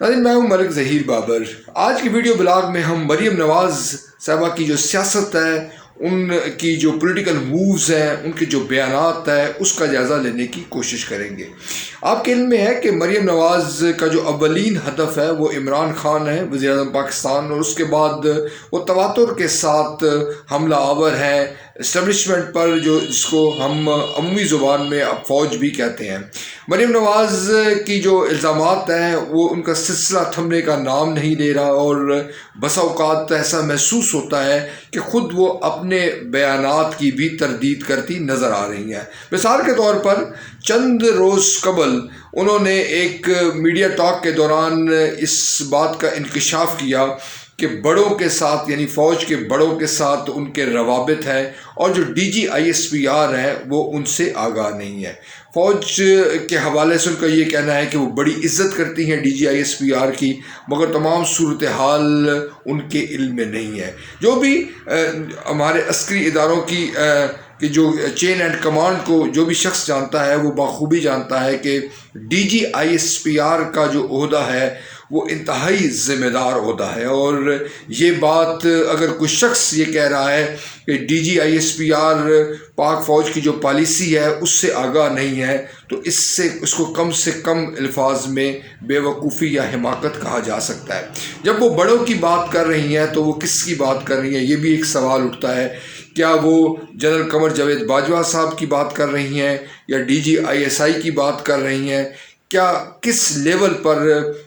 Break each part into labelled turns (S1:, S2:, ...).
S1: میں ہوں ملک ظہیر بابر۔ آج کی ویڈیو بلاگ میں ہم مریم نواز صاحبہ کی جو سیاست ہے، ان کی جو پولیٹیکل مووز ہیں، ان کے جو بیانات ہیں، اس کا جائزہ لینے کی کوشش کریں گے۔ آپ کے علم میں ہے کہ مریم نواز کا جو اولین ہدف ہے وہ عمران خان ہے، وزیر اعظم پاکستان، اور اس کے بعد وہ تواتر کے ساتھ حملہ آور ہے اسٹیبلشمنٹ پر، جس کو ہم عمومی زبان میں اب فوج بھی کہتے ہیں۔ مریم نواز کی جو الزامات ہیں وہ ان کا سلسلہ تھمنے کا نام نہیں لے رہا، اور بسا اوقات ایسا محسوس ہوتا ہے کہ خود وہ اپنے بیانات کی بھی تردید کرتی نظر آ رہی ہیں۔ مثال کے طور پر چند روز قبل انہوں نے ایک میڈیا ٹاک کے دوران اس بات کا انکشاف کیا کہ بڑوں کے ساتھ، یعنی فوج کے بڑوں کے ساتھ ان کے روابط ہیں، اور جو D G I S P R ہے وہ ان سے آگاہ نہیں ہے۔ فوج کے حوالے سے ان کا یہ کہنا ہے کہ وہ بڑی عزت کرتی ہیں D G I S P R کی، مگر تمام صورتحال ان کے علم میں نہیں ہے۔ جو بھی ہمارے عسکری اداروں کی کہ جو چین اینڈ کمانڈ کو جو بھی شخص جانتا ہے وہ بخوبی جانتا ہے کہ D G I S P R کا جو عہدہ ہے وہ انتہائی ذمہ دار عہدہ ہے، اور یہ بات اگر کوئی شخص یہ کہہ رہا ہے کہ D G I S P R پاک فوج کی جو پالیسی ہے اس سے آگاہ نہیں ہے، تو اس کو کم سے کم الفاظ میں بے وقوفی یا حماقت کہا جا سکتا ہے۔ جب وہ بڑوں کی بات کر رہی ہیں تو وہ کس کی بات کر رہی ہیں، یہ بھی ایک سوال اٹھتا ہے۔ کیا وہ جنرل قمر جاوید باجوہ صاحب کی بات کر رہی ہیں، یا D G I S I کی بات کر رہی ہیں؟ کیا کس لیول پر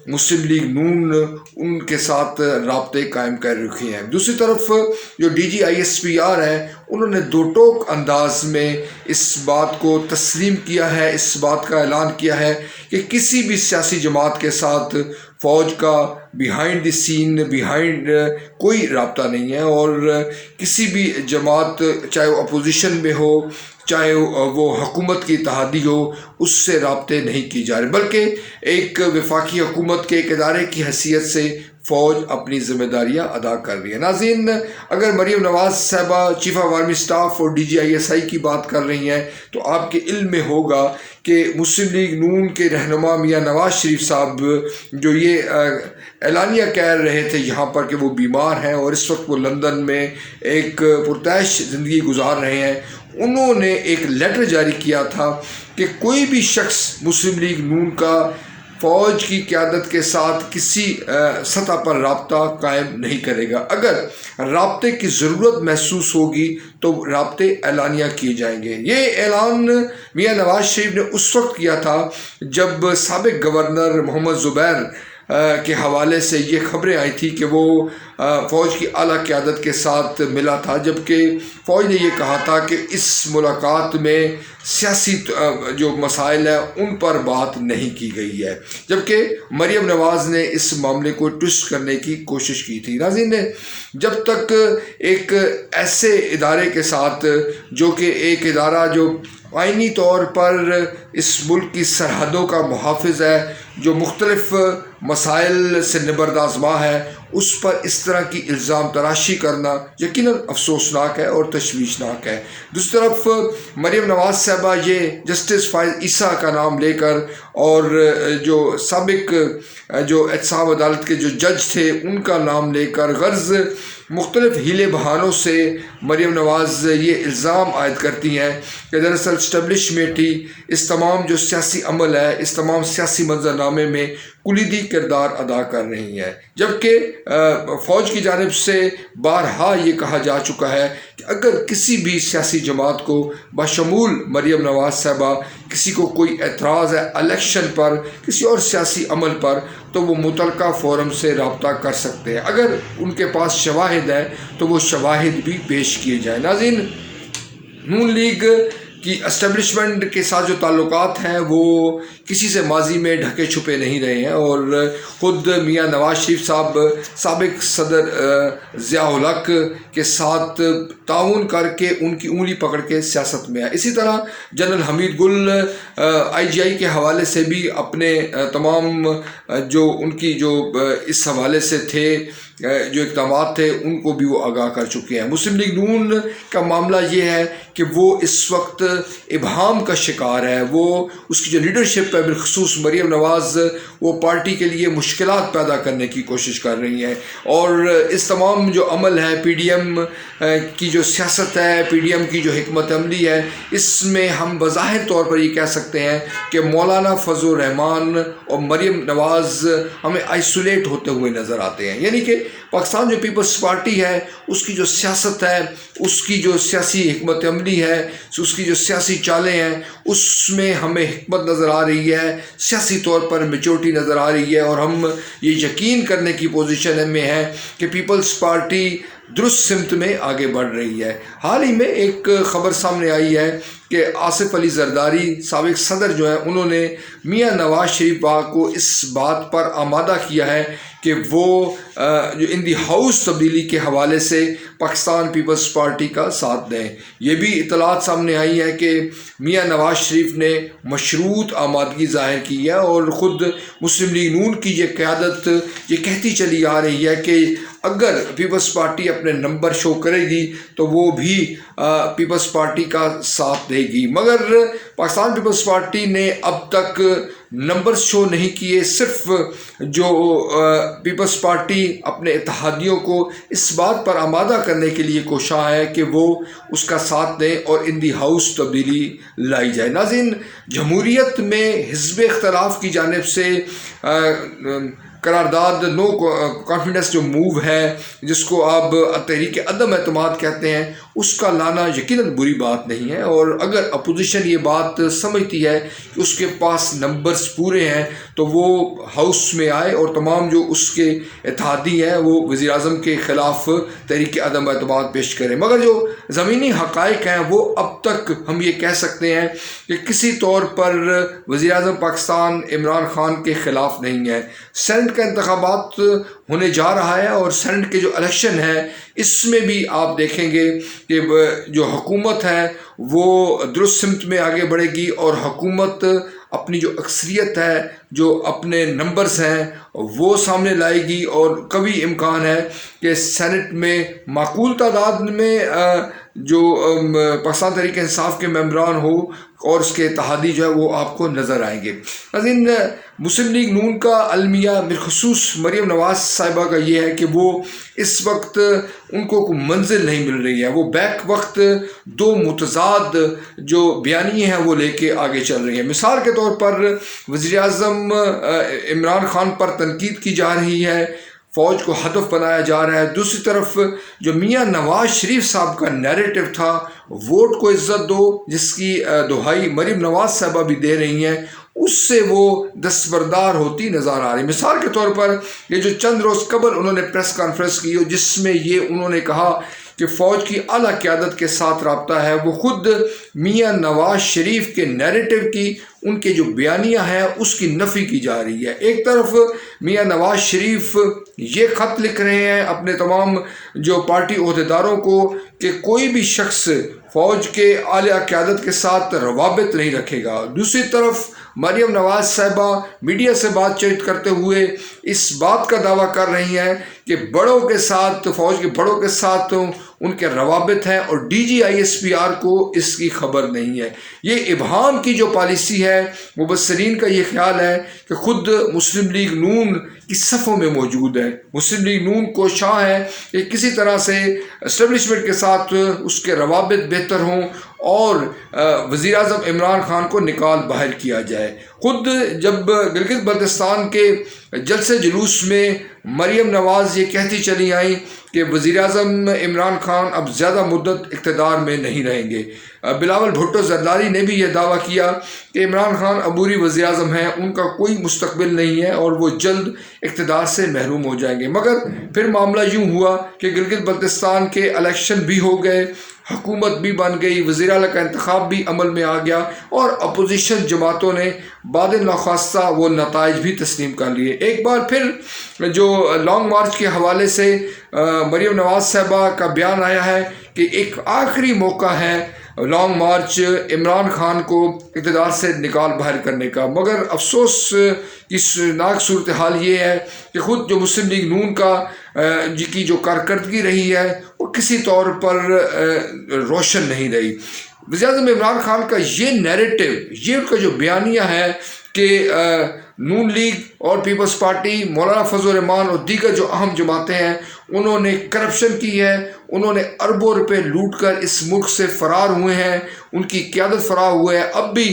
S1: مسلم لیگ نون ان کے ساتھ رابطے قائم کر رکھے ہیں؟ دوسری طرف جو D G I S P R ہے، انہوں نے دو ٹوک انداز میں اس بات کو تسلیم کیا ہے، اس بات کا اعلان کیا ہے کہ کسی بھی سیاسی جماعت کے ساتھ فوج کا بیہائنڈ دی سین کوئی رابطہ نہیں ہے، اور کسی بھی جماعت چاہے وہ اپوزیشن میں ہو چاہے وہ حکومت کی اتحادی ہو، اس سے رابطے نہیں کی جا رہے، بلکہ ایک وفاقی حکومت کے ایک ادارے کی حیثیت سے فوج اپنی ذمہ داریاں ادا کر رہی ہے۔ ناظرین، اگر مریم نواز صاحبہ چیف آف آرمی اسٹاف اور D G I S I کی بات کر رہی ہیں تو آپ کے علم میں ہوگا کہ مسلم لیگ نون کے رہنما میاں نواز شریف صاحب جو یہ اعلانیہ کہہ رہے تھے یہاں پر کہ وہ بیمار ہیں اور اس وقت وہ لندن میں ایک پرتعیش زندگی گزار رہے ہیں، انہوں نے ایک لیٹر جاری کیا تھا کہ کوئی بھی شخص مسلم لیگ نون کا فوج کی قیادت کے ساتھ کسی سطح پر رابطہ قائم نہیں کرے گا۔ اگر رابطے کی ضرورت محسوس ہوگی تو رابطے اعلانیہ کیے جائیں گے۔ یہ اعلان میاں نواز شریف نے اس وقت کیا تھا جب سابق گورنر محمد زبیر کے حوالے سے یہ خبریں آئی تھی کہ وہ فوج کی اعلیٰ قیادت کے ساتھ ملا تھا، جبکہ فوج نے یہ کہا تھا کہ اس ملاقات میں سیاسی جو مسائل ہیں ان پر بات نہیں کی گئی ہے، جبکہ مریم نواز نے اس معاملے کو ٹوسٹ کرنے کی کوشش کی تھی۔ ناظرین، جب تک ایک ایسے ادارے کے ساتھ جو کہ ایک ادارہ جو آئینی طور پر اس ملک کی سرحدوں کا محافظ ہے، جو مختلف مسائل سے نبردآزما ہے، اس پر اس طرح کی الزام تراشی کرنا یقیناً افسوسناک ہے اور تشویشناک ہے۔ دوسری طرف مریم نواز صاحبہ یہ جسٹس فائز عیسیٰ کا نام لے کر، اور جو سابق جو احتساب عدالت کے جو جج تھے ان کا نام لے کر، غرض مختلف ہیلے بہانوں سے مریم نواز یہ الزام عائد کرتی ہیں کہ دراصل اسٹیبلشمنٹ ہی اس تمام جو سیاسی عمل ہے، اس تمام سیاسی منظرنامے میں کلیدی کردار ادا کر رہی ہیں، جبکہ فوج کی جانب سے بارہا یہ کہا جا چکا ہے کہ اگر کسی بھی سیاسی جماعت کو بشمول مریم نواز صاحبہ کسی کو کوئی اعتراض ہے الیکشن پر، کسی اور سیاسی عمل پر، تو وہ متعلقہ فورم سے رابطہ کر سکتے ہیں، اگر ان کے پاس شواہد ہے تو وہ شواہد بھی پیش کیے جائیں۔ ناظرین، نون لیگ کی اسٹیبلشمنٹ کے ساتھ جو تعلقات ہیں وہ کسی سے ماضی میں ڈھکے چھپے نہیں رہے ہیں، اور خود میاں نواز شریف صاحب سابق صدر ضیاء الحق کے ساتھ تعاون کر کے ان کی انگلی پکڑ کے سیاست میں آئے۔ اسی طرح جنرل حمید گل آئی جی آئی کے حوالے سے بھی اپنے تمام جو ان کی جو اس حوالے سے تھے جو اقدامات تھے ان کو بھی وہ آگاہ کر چکے ہیں۔ مسلم لیگ نون کا معاملہ یہ ہے کہ وہ اس وقت ابہام کا شکار ہے، وہ اس کی جو لیڈرشپ ہے بالخصوص مریم نواز وہ پارٹی کے لیے مشکلات پیدا کرنے کی کوشش کر رہی ہیں، اور اس تمام جو عمل ہے پی ڈی ایم کی جو سیاست ہے، پی ڈی ایم کی جو حکمت عملی ہے، اس میں ہم بظاہر طور پر یہ کہہ سکتے ہیں کہ مولانا فضل الرحمان اور مریم نواز ہمیں آئسولیٹ ہوتے ہوئے نظر آتے ہیں۔ یعنی کہ پاکستان جو پیپلز پارٹی ہے اس کی جو سیاست ہے، اس کی جو سیاسی حکمت عملی ہے، اس کی جو سیاسی چالیں ہیں، اس میں ہمیں حکمت نظر آ رہی ہے، سیاسی طور پر میچورٹی نظر آ رہی ہے، اور ہم یہ یقین کرنے کی پوزیشن میں ہیں کہ پیپلز پارٹی درست سمت میں آگے بڑھ رہی ہے۔ حال ہی میں ایک خبر سامنے آئی ہے کہ آصف علی زرداری سابق صدر جو ہیں انہوں نے میاں نواز شریف کو اس بات پر آمادہ کیا ہے کہ وہ جو ان دی ہاؤس تبدیلی کے حوالے سے پاکستان پیپلز پارٹی کا ساتھ دیں۔ یہ بھی اطلاعات سامنے آئی ہے کہ میاں نواز شریف نے مشروط آمادگی ظاہر کی ہے، اور خود مسلم لیگ نون کی یہ قیادت یہ کہتی چلی آ رہی ہے کہ اگر پیپلز پارٹی اپنے نمبر شو کرے گی تو وہ بھی پیپلز پارٹی کا ساتھ دے گی، مگر پاکستان پیپلز پارٹی نے اب تک نمبرز شو نہیں کیے۔ صرف جو پیپلز پارٹی اپنے اتحادیوں کو اس بات پر آمادہ کرنے کے لیے کوشاں ہے کہ وہ اس کا ساتھ دیں اور ان دی ہاؤس تبدیلی لائی جائے۔ ناظرین، جمہوریت میں حزب اختلاف کی جانب سے قرارداد نو کانفیڈنس جو موو ہے، جس کو آپ تحریک عدم اعتماد کہتے ہیں، اس کا لانا یقیناً بری بات نہیں ہے، اور اگر اپوزیشن یہ بات سمجھتی ہے کہ اس کے پاس نمبرز پورے ہیں تو وہ ہاؤس میں آئے اور تمام جو اس کے اتحادی ہیں وہ وزیر اعظم کے خلاف تحریک عدم اعتماد پیش کریں۔ مگر جو زمینی حقائق ہیں وہ اب تک ہم یہ کہہ سکتے ہیں کہ کسی طور پر وزیر اعظم پاکستان عمران خان کے خلاف نہیں ہے۔ سینٹ کا انتخابات ہونے جا رہا ہے، اور سینٹ کے جو الیکشن ہے اس میں بھی آپ دیکھیں گے کہ جو حکومت ہے وہ درست سمت میں آگے بڑھے گی، اور حکومت اپنی جو اکثریت ہے، جو اپنے نمبرز ہیں وہ سامنے لائے گی، اور کبھی امکان ہے کہ سینٹ میں معقول تعداد میں جو پاکستان تحریک انصاف کے ممبران ہو اور اس کے اتحادی جو ہے وہ آپ کو نظر آئیں گے۔ ناظرین، مسلم لیگ نون کا المیہ بالخصوص مریم نواز صاحبہ کا یہ ہے کہ وہ اس وقت ان کو کوئی منزل نہیں مل رہی ہے، وہ بیک وقت دو متضاد جو بیانیے ہیں وہ لے کے آگے چل رہی ہیں۔ مثال کے طور پر وزیر اعظم عمران خان پر تنقید کی جا رہی ہے، فوج کو ہدف بنایا جا رہا ہے، دوسری طرف جو میاں نواز شریف صاحب کا نیریٹو تھا ووٹ کو عزت دو، جس کی دہائی مریم نواز صاحبہ بھی دے رہی ہیں، اس سے وہ دستبردار ہوتی نظر آ رہی۔ مثال کے طور پر یہ جو چند روز قبل انہوں نے پریس کانفرنس کی جس میں یہ انہوں نے کہا کہ فوج کی اعلیٰ قیادت کے ساتھ رابطہ ہے، وہ خود میاں نواز شریف کے نیریٹو کی، ان کے جو بیانیہ ہیں اس کی نفی کی جا رہی ہے۔ ایک طرف میاں نواز شریف یہ خط لکھ رہے ہیں اپنے تمام جو پارٹی عہدیداروں کو کہ کوئی بھی شخص فوج کے اعلیٰ قیادت کے ساتھ روابط نہیں رکھے گا، دوسری طرف مریم نواز صاحبہ میڈیا سے بات چیت کرتے ہوئے اس بات کا دعویٰ کر رہی ہیں کہ بڑوں کے ساتھ، فوج کے بڑوں کے ساتھ ان کے روابط ہیں، اور D G I S P R کو اس کی خبر نہیں ہے۔ یہ ابہام کی جو پالیسی ہے، مبصرین کا یہ خیال ہے کہ خود مسلم لیگ نون کی صفوں میں موجود ہے۔ مسلم لیگ نون کوشاں ہے کہ کسی طرح سے اسٹیبلشمنٹ کے ساتھ اس کے روابط بہتر ہوں اور وزیر اعظم عمران خان کو نکال باہر کیا جائے۔ خود جب گلگت بلتستان کے جلسے جلوس میں مریم نواز یہ کہتی چلی آئیں کہ وزیر اعظم عمران خان اب زیادہ مدت اقتدار میں نہیں رہیں گے، بلاول بھٹو زرداری نے بھی یہ دعویٰ کیا کہ عمران خان عبوری وزیر اعظم ہیں، ان کا کوئی مستقبل نہیں ہے اور وہ جلد اقتدار سے محروم ہو جائیں گے۔ مگر پھر معاملہ یوں ہوا کہ گلگت بلتستان کے الیکشن بھی ہو گئے، حکومت بھی بن گئی، وزیر اعلیٰ کا انتخاب بھی عمل میں آ گیا، اور اپوزیشن جماعتوں نے بعد ناخواستہ وہ نتائج بھی تسلیم کر لیے۔ ایک بار پھر جو لانگ مارچ کے حوالے سے مریم نواز صاحبہ کا بیان آیا ہے کہ ایک آخری موقع ہے لانگ مارچ عمران خان کو اقتدار سے نکال باہر کرنے کا، مگر افسوس کی ناک صورتحال یہ ہے کہ خود جو مسلم لیگ نون کی جو کارکردگی رہی ہے وہ کسی طور پر روشن نہیں رہی۔ وزیر اعظم عمران خان کا یہ نیریٹو، یہ ان کا جو بیانیہ ہے کہ نون لیگ اور پیپلز پارٹی، مولانا فضل الرحمان اور دیگر جو اہم جماعتیں ہیں انہوں نے کرپشن کی ہے، انہوں نے اربوں روپے لوٹ کر اس ملک سے فرار ہوئے ہیں، ان کی قیادت فرار ہوئے ہیں۔ اب بھی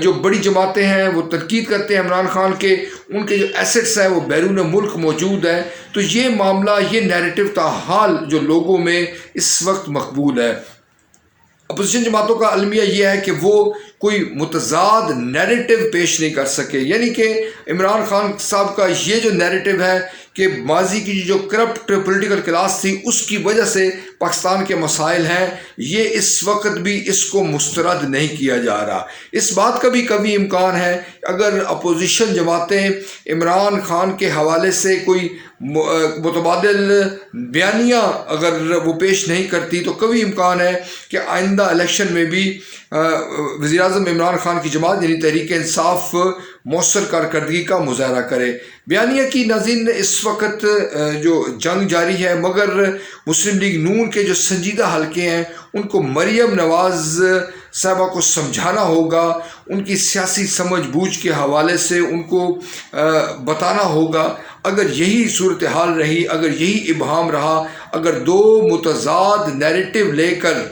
S1: جو بڑی جماعتیں ہیں وہ تنقید کرتے ہیں عمران خان کے، ان کے جو ایسٹس ہیں وہ بیرون ملک موجود ہیں۔ تو یہ معاملہ، یہ نیریٹو تاحال جو لوگوں میں اس وقت مقبول ہے۔ اپوزیشن جماعتوں کا المیہ یہ ہے کہ وہ کوئی متضاد نیریٹو پیش نہیں کر سکے، یعنی کہ عمران خان صاحب کا یہ جو نیریٹو ہے کہ ماضی کی جو کرپٹ پولیٹیکل کلاس تھی اس کی وجہ سے پاکستان کے مسائل ہیں، یہ اس وقت بھی اس کو مسترد نہیں کیا جا رہا۔ اس بات کا بھی کبھی امکان ہے اگر اپوزیشن جماعتیں عمران خان کے حوالے سے کوئی متبادل بیانیہ اگر وہ پیش نہیں کرتی تو کبھی امکان ہے کہ آئندہ الیکشن میں بھی وزیر اعظم عمران خان کی جماعت یعنی تحریک انصاف مؤثر کارکردگی کا مظاہرہ کرے۔ بیانیہ کی ناظرین اس وقت جو جنگ جاری ہے، مگر مسلم لیگ نون کے جو سنجیدہ حلقے ہیں ان کو مریم نواز صاحبہ کو سمجھانا ہوگا، ان کی سیاسی سمجھ بوجھ کے حوالے سے ان کو بتانا ہوگا۔ اگر یہی صورتحال رہی، اگر یہی ابہام رہا، اگر دو متضاد نیریٹو لے کر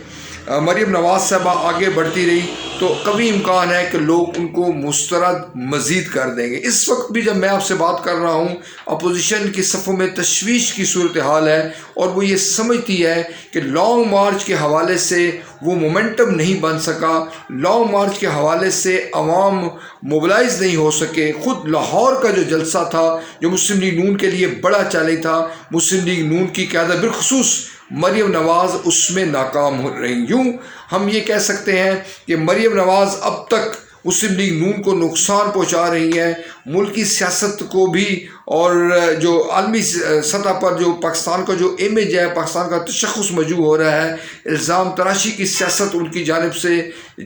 S1: مریم نواز صاحبہ آگے بڑھتی رہی تو کبھی امکان ہے کہ لوگ ان کو مسترد مزید کر دیں گے۔ اس وقت بھی جب میں آپ سے بات کر رہا ہوں اپوزیشن کی صفوں میں تشویش کی صورتحال ہے، اور وہ یہ سمجھتی ہے کہ لانگ مارچ کے حوالے سے وہ مومنٹم نہیں بن سکا، لانگ مارچ کے حوالے سے عوام موبلائز نہیں ہو سکے۔ خود لاہور کا جو جلسہ تھا جو مسلم لیگ نون کے لیے بڑا چیلنج تھا، مسلم لیگ نون کی قیادت بالخصوص مریم نواز اس میں ناکام ہو رہی۔ یوں ہم یہ کہہ سکتے ہیں کہ مریم نواز اب تک مسلم لیگ نون کو نقصان پہنچا رہی ہے، ملکی سیاست کو بھی، اور جو عالمی سطح پر جو پاکستان کا جو امیج ہے، پاکستان کا تشخص موجود ہو رہا ہے، الزام تراشی کی سیاست ان کی جانب سے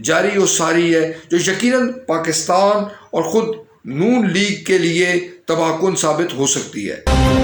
S1: جاری و ساری ہے، جو یقیناً پاکستان اور خود نون لیگ کے لیے تباہ کن ثابت ہو سکتی ہے۔